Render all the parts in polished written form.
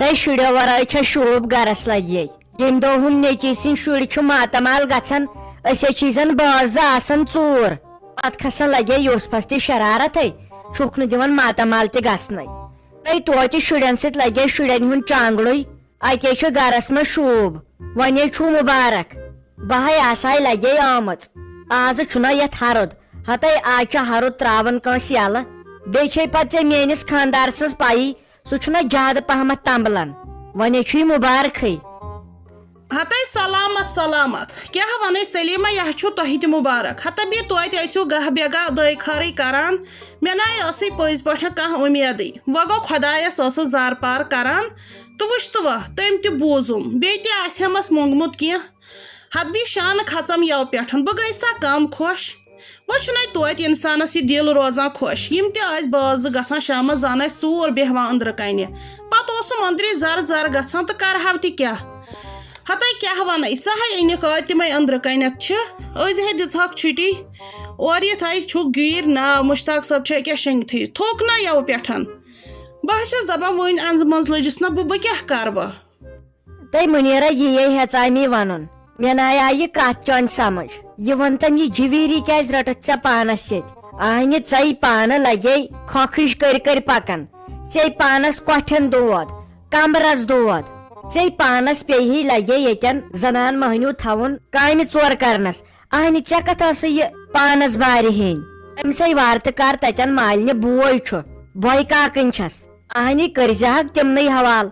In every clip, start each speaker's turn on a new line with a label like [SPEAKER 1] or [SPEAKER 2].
[SPEAKER 1] تۄہہِ شُرٮ۪و ورٲے چھا شوٗب گرس لگے ییٚمہِ دۄہ ہُنٛد نیٚچی سٕنٛدۍ شُرۍ چھُ ماتامال گژھان أسۍ چھِ زن بٲژ زٕ آسان ژوٗر پتہٕ کھسان لگے یوٗسفس تہِ شرارتھے چھُکھ نہٕ دِوان ماتامال تہِ گژھنٕے تۄہہِ توتہِ شُرٮ۪ن سۭتۍ لگے شُرٮ۪ن ہُنٛد چانگڑُے اکے چھُ گرس منٛز شوٗب وۄنۍ چھُو مُبارک بہے آسہے لگے آمٕژ آز چھُنا یتھ ہرُد ہتے آز چھُ ہرُد تراوان کٲنٛسہِ یلہٕ بیٚیہِ چھے پتہٕ ژےٚ میٲنِس خانٛدار سٕنٛز پیی سُہ چھُنا زیادٕ پہمتھ تمبلان وۄنۍ چھُے مُبارکھٕے
[SPEAKER 2] ہتے سلامت سلامت کیا ونے سلیمہ یہ چھو تۄہہِ تہِ مُبارک ہتا بیٚیہِ توتہِ ٲسِو گاہ بیگاہ دٲے خٲرٕے کران مےٚ ناے ٲسٕے پٔزۍ پٲٹھۍ کانٛہہ اُمیدٕے وۄنۍ گوٚو خۄدایس ٲسٕس زار پار کران تہٕ وٕچھتہٕ وۄنۍ تٔمۍ تہِ بوٗزُم بیٚیہِ تہِ آسہمس موٚنگمُت کینٛہہ حدبی شانہٕ کھژم یو پٮ۪ٹھ بہٕ گٔیہِ سا کم خۄش وۄنۍ چھُنَے توتہِ اِنسانس یہِ دِل روزان خۄش یِم تہِ ٲسۍ بٲژ زٕ گژھان شامس زن ٲسۍ ژوٗر بیٚہوان أنٛدرٕ کنہِ پتہٕ اوسُم أنٛدری زر زر گژھان تہٕ کرہاو تہِ کیٛاہ ہتے کیا ونے سہے أنِکھ تِمے أنٛدرٕ کنٮ۪تھ چھِ أزۍ ہے دِژہکھ چھُٹی اورٕ یِتھے چھُکھ گیٖر ناو مُشتاق صٲب چھِ أکیٛاہ شنٛگتھٕے تھوٚک نا یو پٮ۪ٹھ بہٕ چھس دپان وۄنۍ انٛزٕ منٛز لٔجِس نا بہٕ کیٛاہ کرٕ وۄنۍ
[SPEAKER 1] تۄہہِ مُنیٖرا یی ہیژاے مے ونُن مےٚ ناے یہِ کتھ چٲنۍ سمجھ یہِ ون تم یہِ جِویٖری کیٛازِ رٔٹتھ ژےٚ پانس سۭتۍ اہنہِ ژے پانہٕ لگے کھۄکھٕج کٔرۍ پکان ژے پانس کۄٹھٮ۪ن دود کمبرس دود ژے پانس پیٚیہِ لگے ییٚتٮ۪ن زنان مہنیوٗ تھاوُن کامہِ ژور کرنس اہنہِ ژےٚ کتھ ٲسٕے یہِ پانس بارِ ہیٚنۍ أمسے وارٕ کار تتٮ۪ن مالنہِ بوے چھُ بوے کاکٕنۍ چھس اہنہِ کٔرزہکھ تِمنٕے حوالہٕ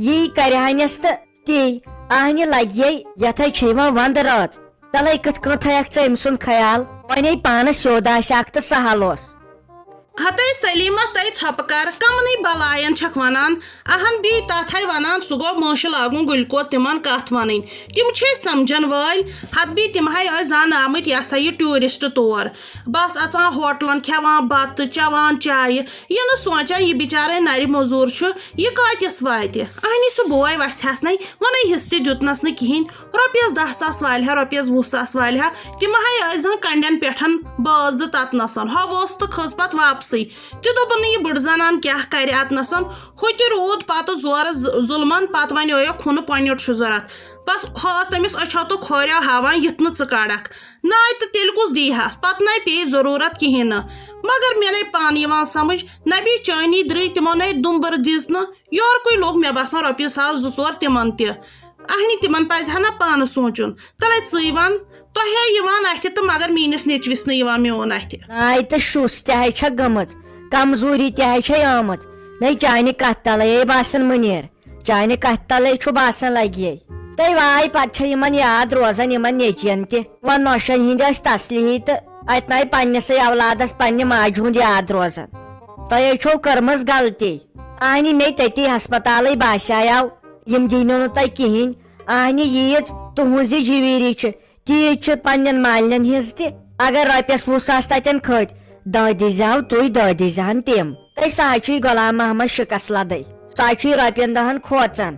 [SPEAKER 1] یی کرہانس تہٕ تی اہنہِ لگے یتھے چھِ یِوان ونٛدٕ رٲژ تلے کِتھ کٔنۍ تھایکھ ژٕ أمۍ سُنٛد خیال وۄنۍ پانس سیوٚد آسہکھ تہٕ سہل اوس
[SPEAKER 2] ہتے سلیمہ تے ژھۄپہٕ کر کمنٕے بلاین چھکھ ونان اہن بیٚیہِ تتھے ونان سُہ گوٚو مٲشہِ لاگُن گُلکوز تِمن کتھ ونٕنۍ تِم چھِ سمجھن وٲلۍ ہتہٕ بیٚیہِ تِم ہے ٲسۍ زن آمٕتۍ یہ سا یہِ ٹیوٗرسٹ تور بس اژان ہوٹلن کھٮ۪وان بتہٕ چٮ۪وان چایہِ یہِ نہٕ سونٛچان یہِ بِچارے نرِ موٚزوٗر چھُ یہِ کۭتِس واتہِ اہنہِ سُہ بوے وسہِ نَے وۄنۍ حصہٕ تہِ دیُتنس نہٕ کہیٖنۍ رۄپیس 10 ساس والہِ ہا رۄپیس 20 ساس والہِ ہا تِم ہے ٲسۍ زن کنڈٮ۪ن پٮ۪ٹھ بٲژ زٕ تتنسن ہووُس تہٕ کھٔژ پتہٕ واپسٕے تہِ دوٚپُن نہٕ یہِ بٕڈ زنان کیٛاہ کرِ اتنسن ہُہ تہِ روٗد پتہٕ زورٕ ظُلمن پتہٕ ونیویو کھُنہٕ پۄنِٹ چھُ ضوٚرتھ بس ہٲس تٔمِس أچھو تہٕ کھوریو ہاوان یِتھ نہٕ ژٕ کڑکھ ناے تہٕ تیٚلہِ کُس دیٖہس پتہٕ نَے پیٚیہِ ضروٗرت کہیٖنۍ نہٕ مگر مےٚ نَے پانہٕ یِوان سمجھ نہ بیٚیہِ چٲنی درٕے تِمو نَے دُمبر دِژ نہٕ یورکُے لوٚگ مےٚ باسان رۄپیہِ ساس 2-4 تِمن تہِ اہنہِ تِمن پزِ ہا نا پانہٕ سونٛچُن تلے ژٕے ون تۄہے یِوان اتھِ تہٕ مگر میٲنِس نیٚچوِس نہٕ یِوان میون اتھِ
[SPEAKER 1] ناے تہٕ شُس تہِ ہے چھکھ گٔمٕژ کمزوٗری تہِ ہے چھے آمٕژ نَے چانہِ کتھ تلے باسان مُنیٖر چانہِ کتھ تلے چھُ باسان لگے تۄہہِ واے پتہٕ چھےٚ یِمن یاد روزان یِمن نیٚچین تہِ وۄنۍ نۄشن ہِنٛدۍ ٲسۍ تسلی تہٕ اتہِ ناے پننسٕے اولادس پننہِ ماجہِ ہُنٛد یاد روزان تۄہے چھو کٔرمٕژ غلطی اہنہِ مے تٔتی ہسپتالے باسیاو یِم دِنو نہٕ تۄہہِ کِہینۍ اہنہِ ییٖژ تُہنٛز یہِ جِویٖری چھِ تیٖژ چھِ پننٮ۪ن مالنٮ۪ن ہِنٛز تہِ اگر رۄپیس 20 ساس تتٮ۪ن کھٔتۍ دہ دیٖزہو تُہۍ دہ دیٖزہن تِم تۄہہِ سُہ حظ چھُے غلام محمد شِکس لدے سُہ حظ چھُے رۄپین 10 کھوژان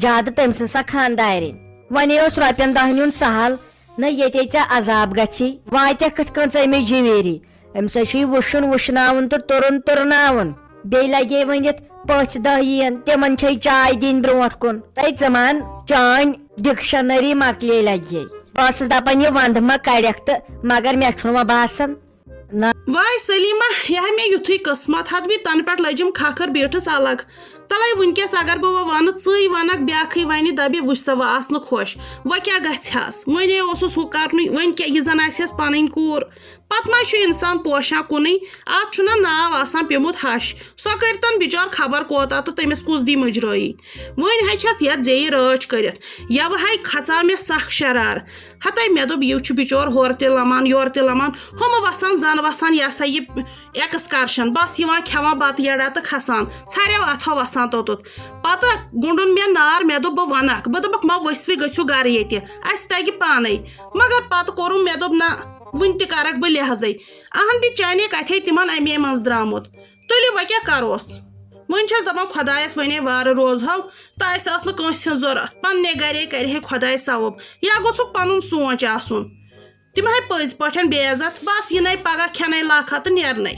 [SPEAKER 1] زیادٕ تٔمۍ سٕنٛز سۄ خانٛدارِنۍ وۄنۍ اوس رۄپین 10 یُن سہل نہ ییٚتے ژےٚ عذاب گژھی واتیکھ کِتھ کٔنۍ ژے مےٚ جِویٖری أمِس حظ چھُے وٕچھُن وٕشناوُن تہٕ تُرُن تُرناوُن بیٚیہِ لگے ؤنِتھ پٔژھۍ دہ یِن تِمن چھے چاے دِنۍ برونٛٹھ کُن تۄہہِ ژٕ مان چٲنۍ ڈکشنری مکلے لگے بہٕ ٲسٕس دپان یہِ ونٛدٕ ما کڑکھ تہٕ مگر مےٚ چھُنہٕ وۄنۍ باسان
[SPEAKER 2] واے سلیمہ یہِ ہے مےٚ یُتھُے قٕسمت ہتہٕ بیٚیہِ تنہٕ پٮ۪ٹھ لٔجِم کھکھٕر بیٖٹھٕس الگ تلے وٕنکیٚس اگر بہٕ وۄنۍ ونہٕ ژٕے ونکھ بیاکھٕے ونہِ دبہِ وٕچھ سا وۄنۍ آس نہٕ خۄش وۄنۍ کیٛاہ گژھِ وۄنۍ اوسُس ہُہ کرنُے وۄنۍ کیٛاہ یہِ زن آسٮ۪س پنٕنۍ کوٗر پتہٕ ما چھُ انسان پوشان کُنُے اتھ چھُنہ ناو آسان پیوٚمُت ہش سۄ کٔرتن بِچور خبر کوتاہ تہٕ تٔمِس کُس دی مُجرٲیی وۄنۍ ہے چھس یتھ زیٚیہِ رٲچھ کٔرِتھ یوٕ ہے کھژاو مےٚ سخ شرار ہتے مےٚ دوٚپ یہِ چھُ بِچور ہورٕ تہِ لمان یورٕ تہِ لمان ہُمہٕ وسان زن وسان یہ سا یہِ ایٚکسکرشن بس یِوان کھٮ۪وان بتہٕ یڑا تہٕ کھسان ژھریو اتھو وسان توٚتُتھ پتہٕ گُنڈُن مےٚ نار مےٚ دوٚپ بہٕ ونکھ بہٕ دوٚپکھ ما ؤسوِ گٔژھِو گرٕ ییٚتہِ اسہِ تگہِ پانے مگر پتہٕ کوٚرُم مےٚ دوٚپ نہ وُنہِ تہِ کرکھ بہٕ لحاظے اہن بیٚیہِ چانے کتھے تِمن امے منٛز درامُت تُلِو وۄنۍ کیٛاہ کروس وۄنۍ چھس دپان خۄدایس ونے وارٕ روزہو تہٕ اسہِ ٲس نہٕ کٲنٛسہِ ہٕنٛز ضوٚرتھ پننہِ گرے کرِہے خۄداے ثواب یا گوٚژھُکھ پنُن سونٛچ آسُن تِم ہے پٔزۍ پٲٹھۍ بے عزت بس یِنَے پگاہ کھٮ۪نَے لاکھا تہٕ نیرنَے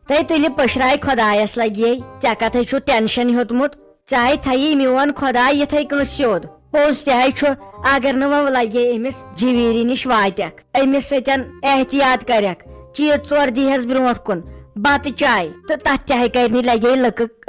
[SPEAKER 1] تُہۍ تُلِو پٔشراے خۄدایس لگے ژےٚ کتھے چھُ ٹینشن ہیوٚتمُت ژے تھایی میون خۄداے یِتھٕے کٔنۍ سیوٚد پوٚز تہِ ہے چھُ اگر نہٕ وۄنۍ لگے أمِس جیویری نِش واتٮ۪کھ أمِس سۭتۍ احتیاط کریکھ چیٖز ژور دیٖہس برونٛٹھ کُن بتہٕ چاے تہٕ تتھ تہِ ہے کرنہِ لگے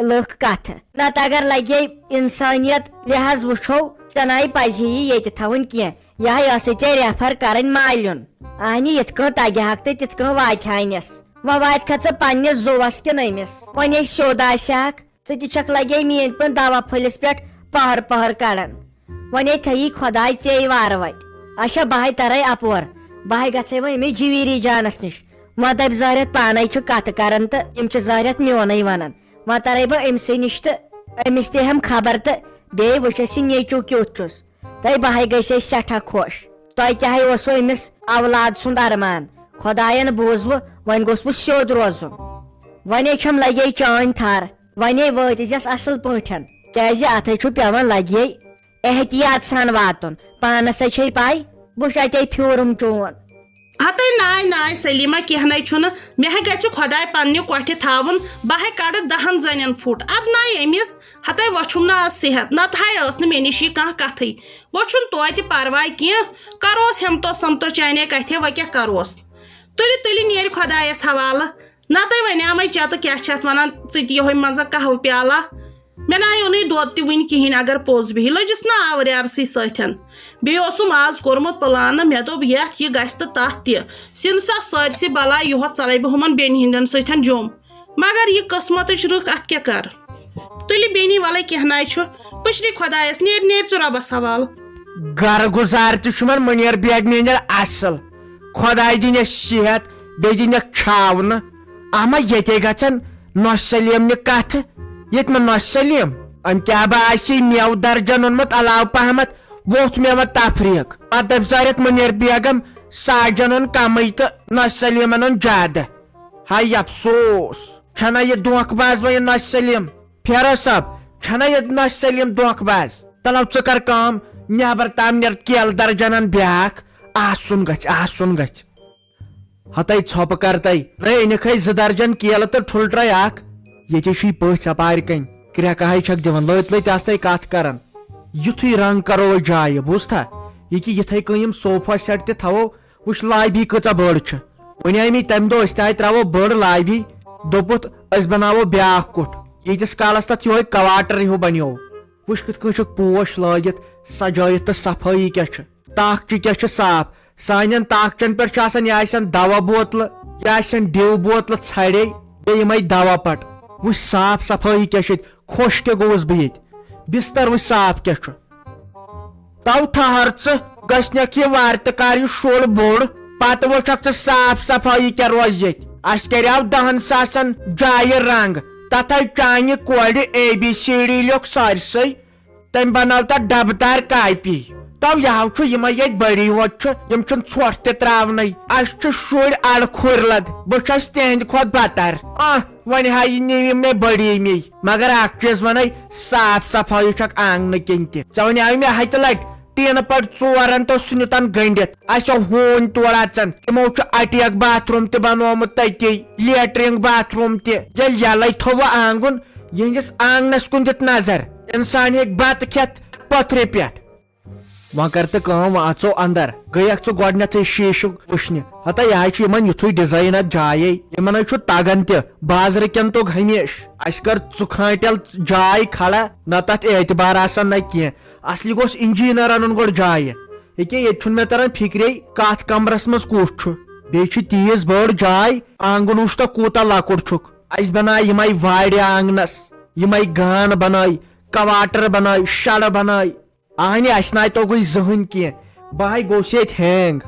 [SPEAKER 1] لُکھ کتھٕ نتہٕ اگر لگے انسٲنیت لحاظ وٕچھو ژےٚ ناے پزِ یہِ ییٚتہِ تھاوٕنۍ کینٛہہ یہے ٲسٕے ژےٚ ریفر کرٕنۍ مالیُن اہنہِ یِتھ کٔنۍ تگہَکھ تہٕ تِتھ کٔنۍ واتہِ ہانس وۄنۍ واتکھا ژٕ پننِس زُوس کِنہٕ أمِس وۄنۍ ییٚلہِ سیوٚد آسہَکھ ژٕ تہِ چھکھ لگے میٲنۍ پٲٹھۍ دوا پھٔلِس پٮ۪ٹھ پہر پہر کڑان وۄنۍ تھایی خۄداے ژےٚ وارٕ وتہِ اچھا بہے ترے اپور بہے گژھے وۄنۍ أمِس جیویری جانس نِش وۄنۍ دپہِ زٲرِتھ پانے چھُ کتھٕ کران تہٕ یِم چھِ زٲرِتھ میونٕے ونان وۄنۍ ترے بہٕ أمسٕے نِش تہٕ أمِس تہِ ہٮ۪م خبر تہٕ بیٚیہِ وٕچھس یہِ نیچوٗ کیُتھ چھُس تہٕ بہے گٔژھۍ أسۍ سٮ۪ٹھاہ خۄش تۄہہِ تہِ ہے اوسوٕ أمِس اولاد سُنٛد ارمان خۄداین بوٗزوٕ وۄنۍ گوٚژھ بہٕ سیوٚد روزُن وۄنۍ چھم لگے چٲنۍ تھر وۄنۍ وٲتِزٮ۪س اصل پٲٹھۍ کیازِ اتھے چھُ پیوان لگے احتیاط سان واتُن پانس چھے پاے بہٕ چھُ اتے پھیوٗرُم چون
[SPEAKER 2] ہتے ناے ناے سلیما کینٛہہ چھُنہٕ مےٚ ہے گژھِ خۄداے پننہِ کۄٹھِ تھاوُن بہٕ ہے کڑٕ 10 زنٮ۪ن پھُٹ اد ناے أمِس ہتے وۄچھُم نہٕ آز صحت نتہٕ ہے ٲس نہٕ مےٚ نِش یہِ کانٛہہ کتھٕے وۄنۍ چھُنہٕ توتہِ پرواے کینٛہہ کروس ہٮ۪متو سمتو چانے کتھے وۄنۍ کیٛاہ کروس تُلہِ تُلہِ نیرِ خۄدایس حوالہٕ نتہٕ وَنیٛامے چتہٕ کیٛاہ چھِ اتھ ونان ژٕ تہِ یِہوے منٛزٕ قہوٕ پیالہ مےٚ ناے اوٚنُے دۄد تہِ وٕنہِ کِہیٖنۍ اگر پوٚز بِہی لٔجِس نا آورِیارسٕے سۭتۍ بیٚیہِ اوسُم آز کوٚرمُت پلانہٕ مےٚ دوٚپ یتھ یہِ گژھِ تہٕ تتھ تہِ سِن سا سٲرسٕے بلاے یُہُس ژلے بہٕ ہُمن بیٚنہِ ہٕنٛدٮ۪ن سۭتۍ جوٚم مگر یہِ قٕسمتٕچ رٕکھ اتھ کیٛاہ کر تُلہِ بیٚنی وَلے کینٛہہ ناے چھُ پٔشری خۄدایس نیرِ نیرِ ژٕ رۄبس حوالہٕ
[SPEAKER 3] گر گُزار تہِ چھُمن مُنیر بیگ میٲنۍ اصل خۄداے دِنٮ۪س صحت بیٚیہِ دِنٮ۪کھ چھاونہٕ اما ییٚتے گژھن نۄش سلیمنہِ کتھٕ ییٚتہِ مےٚ نۄش سلیٖم أمۍ کیٛاہ با آسہِ میوٕ درجن اوٚنمُت علاوٕ پہمتھ ووٚتھ مےٚ تفریٖق پتہٕ دپہِ زٲرِتھ مُنیر بیگم ساجن اوٚن کمٕے تہٕ نۄش سلیمن اوٚن زیادٕ ہاے افسوس چھنا یہِ دھوکہٕ باز وۄنۍ یہِ نۄش سلیٖم فیروز صٲب چھنا یہِ نۄش سلیٖم دھوکہٕ باز تلو ژٕ کر کٲم نٮ۪بر تام نیر کیلہٕ درجن ان بیاکھ آسُن گژھِ ہتے ژھۄپہٕ کر تَے نَے أنِکھے 2 درجن کیلہٕ تہٕ ٹھُلٹرے اکھ ییٚتہِ چھُے پٔژھۍ اپارِ کَنۍ کرٛٮ۪کہٕ ہے چھکھ دِوان لٔتۍ لٔتۍ آسہٕ کتھ کران یُتھُے رنگ کرو جایہِ بوٗزتھا ییٚکیٛاہ یِتھے کٔنۍ یِم صوفا سیٹ تہِ تھاوو وٕچھ لابی کۭژاہ بٔڑ چھِ وۄنۍ آے مےٚ تمہِ دۄہ أسۍ تہِ تراوو بٔڑ لابی دوٚپُتھ أسۍ بناوو بیاکھ کُٹھ ییٖتِس کالس تتھ یِہوے کواٹر ہیوٗ بنیو وٕچھ کِتھ کٔنۍ چھُکھ پوش لٲگِتھ سجٲیِتھ تہٕ صفٲیی کیٛاہ چھِ تاخچہِ کیٛاہ چھِ صاف سانٮ۪ن تاخچن پٮ۪ٹھ چھُ آسان یا آسن دوا بوتلہٕ یا آسن ڈِو بوتلہٕ ژھرے بیٚیہِ یِمے دوا پٹ وٕچھ صاف صفٲیی کیٛاہ چھِ ییٚتہِ خۄش تہِ گوٚوُس بہٕ ییٚتہِ بستر وٕچھ صاف کیٛاہ چھُ تو ٹھہر ژٕ گژھنکھ یہِ وارِ تہٕ کر یہِ شُر بوٚڑ پتہٕ وٕچھکھ ژٕ صاف صفٲیی کیٛاہ روزِ ییٚتہِ اسہِ کریاو 10 ساسن جایہِ رنگ تتھ آے چانہِ کورِ ABCD لیوٚکھ سٲرسٕے تٔمۍ بنٲو تتھ ڈبہٕ دار کاپی تو یہو چھُ یِمے ییٚتہِ بٔڑی ہوت چھِ یِم چھِنہٕ ژھۄٹھ تہِ تراونے اسہِ چھِ شُرۍ اڑٕ کھُرۍ بہٕ چھس تِہنٛدِ کھۄتہٕ بدتر وۄنۍ ہا یہِ نِوِ مےٚ بٔڑی مے مگر اکھ چیٖز ونے صاف صفٲیی چھکھ آنگنہٕ کِنۍ تہِ ژےٚ وَنیٛاے مےٚ ہتہِ لٹہِ ٹیٖنہٕ پٲٹھۍ 4 تہٕ سُہ نِتن گٔنڈِتھ اسہِ ہوٗنۍ تورٕ اژان تِمو چھُ اٹیک باتھ روٗم تہِ بنومُت تٔتی لیٹرِنگ باتھ روٗم تہِ ییٚلہِ یلے تھوٚو آنگُن یِہنٛدِس آنگنس کُن دِتھ نظر انسان ہیٚکہِ بتہٕ کھٮ۪تھ پتھرِ پٮ۪ٹھ وۄنۍ کر تہٕ کٲم وۄنۍ اژو اندر گٔیکھ ژٕ گۄڈنیتھٕے شیٖشُک وٕچھنہِ ہتا یہِ حظ چھُ یِمن یُتھُے ڈِزاین اتھ جایے یِمن حظ چھُ تگان تہِ بازرٕ کٮ۪ن توٚگ ہمیشہٕ اسہِ کٔر ژُکھٲنٹل جاے کھڑا نہ تتھ اعتبار آسان نہ کینٛہہ اصلی گوٚژھ انجیٖنر انُن گۄڈٕ جایہِ ییٚکیٛاہ ییٚتہِ چھُنہٕ مےٚ تران فِکرے کتھ کمرس منٛز کُس چھُ بیٚیہِ چھِ تیٖژ بٔڑ جاے آنگُن وٕچھ تو کوٗتاہ لۄکُٹ چھُکھ اسہِ بنایہِ یِمے وارِ آنگنس یِمے گان بنٲے کواٹر بنٲے شڑٕ بنٲے اہنہِ اسہِ ناے توٚگُے زٕہٕنۍ کینٛہہ بہے گوٚوُس ییٚتہِ ہینگ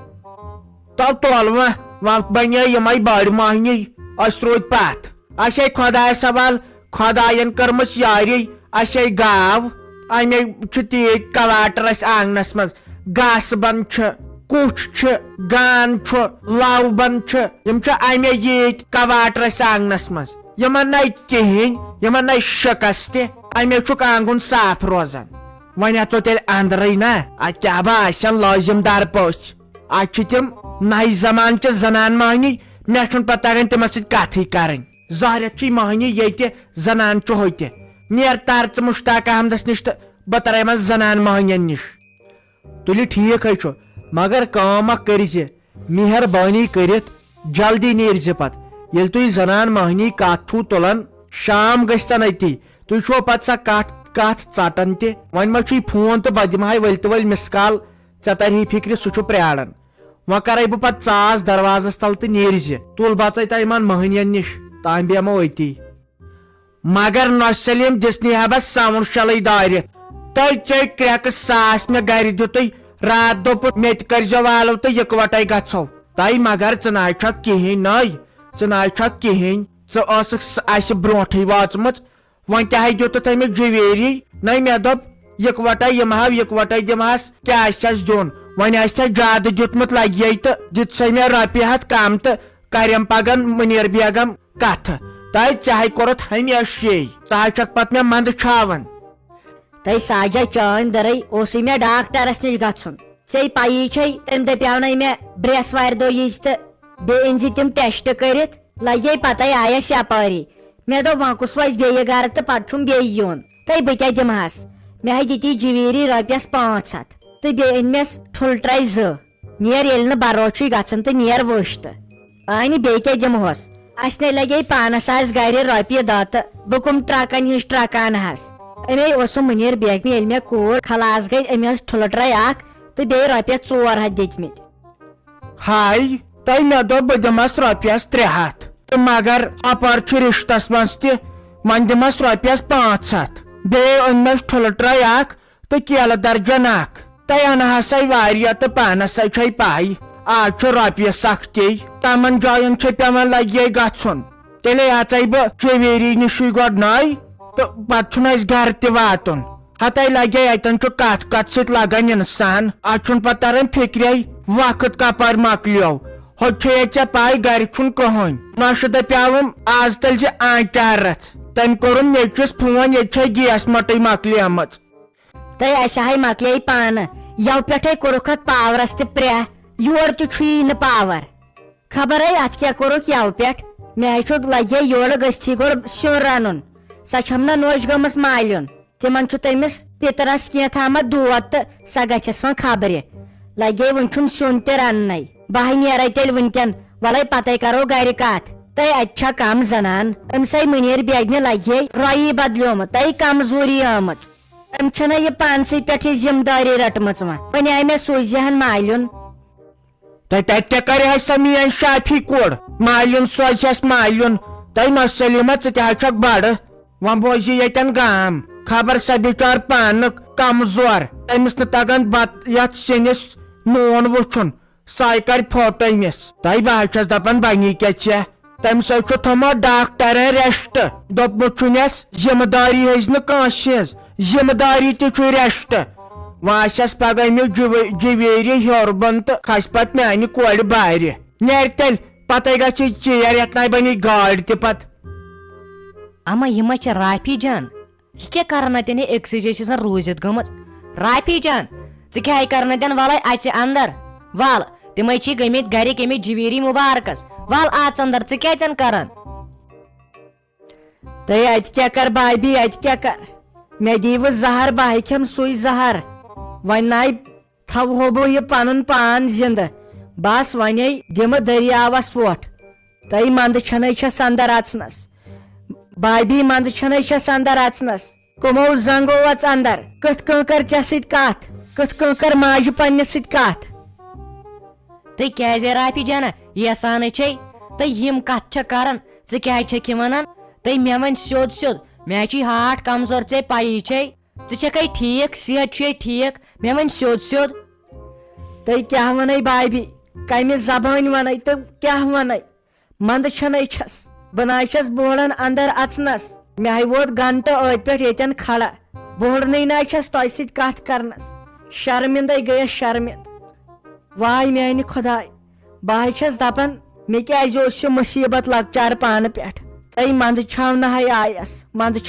[SPEAKER 3] تو تول وۄنۍ بنے یِمے بٔڑ مۄہنی أسۍ روٗدۍ پتھ اسے خۄدایس حوال خۄداین کٔرمٕژ یٲری اسے گاو امے چھُ تیٖتۍ کواٹر اسہِ آنگنس منٛز گاسہٕ بن چھِ کُٹھ چھِ گان چھُ لو بن چھِ یِم چھِ امے ییٖتۍ کواٹر اسہِ آنگنس منٛز یِمن نَے کِہیٖنۍ یِمن نَے شِکس تہِ امے چھُکھ آنگُن صاف روزان وۄنۍ اژو تیٚلہِ اندرٕے نا اتہِ کیٛاہ با آسن لٲزِم دار پٔژھۍ اتہِ چھِ تِم نَیہِ زمانچہِ زنان مۄہنی مےٚ چھُنہٕ پتہٕ تگان تِمن سۭتۍ کتھٕے کرٕنۍ زٲہرتھ چھُے مۄہنی ییٚتہِ زنان چھُ ہوٚتہِ نیر تار ژٕ مشتاق احمدس نش تہٕ بہٕ ترے یِمن زنان مہنین نش تُلہِ ٹھیٖک ہے چھُ مگر کٲم اکھ کٔرۍ زِ مہربٲنی کٔرِتھ جلدی نیرِ زِ پتہٕ ییٚلہِ تُہۍ زنان مہنی کتھ چھُو تُلان شام گژھِ تن أتی تُہۍ چھُو پتہٕ سۄ کتھ ژٹان تہِ وۄنۍ ما چھُے فون تہٕ بہٕ دِمہے ؤلۍ تہٕ ؤلۍ مس کال ژےٚ ترہی فکرِ سُہ چھُ پیاران وۄنۍ کرے بہٕ پتہٕ ژاس دروازس تل تہٕ نیرِ زِ تُل بژے تہ یِمن مہنین نش تام بیٚہمو أتی مگر نۄش سلیٖم دِژنٕے ہا بس ساوُنٛڈ شلے دٲرِتھ تۄہہِ ژےٚ کرٛٮ۪کہٕ ساس مےٚ گرِ دِتُے رات دوٚپُت مےٚ تہِ کٔرزیٚو والو تہٕ یِکوٹے گژھو تۄہہِ مگر ژٕ نہ چھکھ کہیٖنۍ نٔے ژٕ نہ چھکھ کہیٖنۍ ژٕ ٲسکھ اسہِ برونٹھٕے واژمٕژ وۄنۍ تہِ ہے دِتُتھ أمِس جِویری نٔے مےٚ دوٚپ یِکوٹے یِمہو یِکوٹے دِمہس کیٛاہ آسٮ۪س دیُن وۄنۍ آسہِ زیادٕ دیُتمُت لگہِ تہٕ دِژے مےٚ رۄپیہِ ہتھ کم تہٕ کریم پگن مُنیر بیگم کتھٕ تۄہہِ ژےٚ ہے کوٚرُتھ ہمیشہٕ ژٕ ہے چھکھ پتہٕ مےٚ منٛدٕ چھاوان
[SPEAKER 1] تۄہہِ ساجا چٲنۍ درٕے اوسُے مےٚ ڈاکٹرس نِش گژھُن ژےٚ پایی چھے تٔمۍ دپیاونٲے مےٚ برٛیسوارِ دۄہ یِژ تہٕ بیٚیہِ أنۍ زِ تِم ٹیسٹ کٔرِتھ لگے پتے آیس یپٲری مےٚ دوٚپ وۄنۍ کُس وسہِ بیٚیہِ گرٕ تہٕ پتہٕ چھُم بیٚیہِ یُن تہٕ بہٕ کیٛاہ دِمہس مےٚ ہے دِتی جِویری رۄپیس 500 تہٕ بیٚیہِ أنۍ مےٚ ٹھُلہٕ 2 نیر ییٚلہِ نہٕ بروسٕے گژھان تہٕ نیر وٕچھ تہٕ آنہِ بیٚیہِ کیٛاہ دِمہوس اسہِ نے لگے پانس آسہِ گرِ رۄپیہِ 10 تہٕ بہٕ کٕم ٹرکن ہِش ٹرکان حس امی اوسُم مُنیر بیگمہِ ییٚلہِ مےٚ کوٗر خلاس گٔے أمۍ ٲس ٹھُلہٕ 1 تہٕ بیٚیہِ رۄپیس 400 دِتمٕتۍ
[SPEAKER 3] ہاے تۄہہِ مےٚ دوٚپ بہٕ دِمس رۄپیس 300 تہٕ مگر اپٲرۍ چھُ رشتس منٛز تہِ وۄنۍ دِمس رۄپیس 500 بیٚیہِ أنۍ مےٚ ٹھُلہٕ 1 تہٕ کیلہٕ درجن 1 تۄہہِ انہٕ ہسا واریاہ تہٕ پانس چھے پاے آز چھُ رۄپیہِ سختی تمن جاین چھُ پیوان لگے گژھُن تیٚلے اژے بہٕ جِویری نِشٕے گۄڈٕ نٔے تہٕ پتہٕ چھُنہٕ اسہِ گرٕ تہِ واتُن ہتے لگے اتٮ۪ن چھُ کتھ سۭتۍ لگان انسان اتھ چھُنہٕ پتہٕ تران فکرے وقت کپٲرۍ مۄکلیو ہوٚتہِ چھے ژےٚ پاے گرِ چھُنہٕ کٕہٕنۍ نۄشہِ دپیاوُم آز تیٚلہِ زِ آنچار رژھ تٔمۍ کوٚرُم نیچوِس فون ییٚتہِ چھے گیس مٹٕے مۄکلیمٕژ
[SPEAKER 1] تۄہہِ اسہِ ہے مۄکلے پانہٕ یو پٮ۪ٹھے کوٚرُکھ اتھ پاورس تہِ پرٛہ یور تہِ چھُیی نہٕ پاور خبرے اتھ کیٛاہ کوٚرُکھ یو پٮ۪ٹھ مےٚ چھُ لگے یورٕ گٔژھتھی گۄڈٕ سیُن رنُن سۄ چھم نہ نوش گٔمٕژ مالِیُن تِمن چھُ تٔمِس پِترس کینٛہہ تھامت دود تہٕ سۄ گژھٮ۪س وۄنۍ خبرِ لگے وُنہِ چھُم سیُن تہِ رننے بہٕ ہے نیرے تیٚلہِ وُنکٮ۪ن ولے پتے کرو گرِ کتھ تۄہہِ اتہِ چھا کم زنان أمسے مُنیر بیگمہِ لگے رۄیی بدلیومُت تۄہہِ کمزوری آمٕژ أمۍ چھنہ یہِ پانسٕے پٮ۪ٹھ یہِ ذمہٕ دٲری رٔٹمٕژ وۄنۍ آیہِ مےٚ سوٗزِہن مالِیُن
[SPEAKER 3] تۄہہِ تتہِ تہِ کرِ سۄ میٲنۍ شافی کوٗر مالِیُن سوزہس مالِیُن تۄہہِ نۄش سلیٖما ژٕ تہِ حظ چھکھ بڑٕ وۄنۍ بوزِ ییٚتٮ۪ن گام خبر سۄ بِچار پانہٕ کمزور تٔمِس نہٕ تگان بتہٕ یتھ سِنِس نوٗن وٕچھُن سۄے کرِ فوٹو أمِس تۄہہِ بہٕ حظ چھس دپان بنی کیٛاہ ژےٚ تٔمۍ سۭتۍ چھُ تھوٚمُت ڈاکٹرن ریسٹ دوٚپمُت چھُنس ذمہٕ دٲری ہیٚژ نہٕ کٲنٛسہِ ہٕنٛز ذمہٕ دٲری تہِ چھُ ریسٹ وۄنۍ آسٮ۪س پگہہ أمِس جِویری ہیوٚر بۄن تہٕ کھسہِ پتہٕ میانہِ کورِ بارِ نیرِ تیٚلہِ پتے گژھِ ژیر یتھ ناے بنی گاڑِ تہِ پتہٕ
[SPEAKER 4] اما یہِ ما چھِ رافی جان یہِ کیٛاہ کران اتٮ۪ن یہِ أکسٕے جایہِ چھِ آسان روٗزِتھ گٔمٕژ رافی جان ژٕ کیٛاہ ہے کران اتٮ۪ن ولے اژِ انٛدر ول تِمے چھِ گٔمٕتۍ گرِکۍ أمِس جِویری مُبارکس ول اژ انٛدر ژٕ کیٛاہ اتٮ۪ن کران
[SPEAKER 1] تۄہہِ اتہِ کیٛاہ کر بابی اتہِ کیٛاہ کر مےٚ دیٖوٕ زہر بہٕ ہے کھٮ۪م سُے زہر وۄنۍ ناے تھاوہو بہٕ یہِ پنُن پان زنٛدٕ بس وۄنۍ دِمہٕ دٔریاوس وۄٹھ تۄہہِ منٛدٕ چھنٕے چھس انٛدر اژنس بابی منٛدٕ چھنٕے چھس انٛدر اژنس کٕمو زنٛگو اژ انٛدر کِتھ کٔنۍ کر ژےٚ سۭتۍ کتھ کِتھ کٔنۍ کر ماجہِ پننِس سۭتۍ کتھ
[SPEAKER 4] تُہۍ کیٛازِ رافی جانا یژھانٕے چھے تُہۍ یِم کتھ چھِ کران ژٕ کیٛازِ چھکھ یہِ ونان تُہۍ مےٚ ؤنۍ سیوٚد سیوٚد مےٚ چھُے ہاٹ کمزور ژےٚ پایی چھے ژٕ چھکھے ٹھیٖک صحت چھُے ٹھیٖک مےٚ ؤنۍ سیوٚد سیوٚد
[SPEAKER 1] تُہۍ کیٛاہ ونے بابی کمہِ زبٲنۍ ونے تہٕ کیٛاہ ونے منٛدٕ چھنٕے چھس بہٕ ناے چھس بوڑن انٛدر اژنس مےٚ ہے ووت گنٹہٕ ٲدۍ پٮ۪ٹھ ییٚتٮ۪ن کھڑا بوڑنٕے ناے چھس تۄہہِ سۭتۍ کتھ کرنس شرمندے گٔیس شرمند واے میانہِ خۄداے بہٕ حظ چھس دپان مےٚ کیٛازِ اوس یہِ مُصیبت لۄکچار پانہٕ پٮ۪ٹھ تۄہہِ منٛدٕ چھاونہٕ ہے آیس منٛدٕ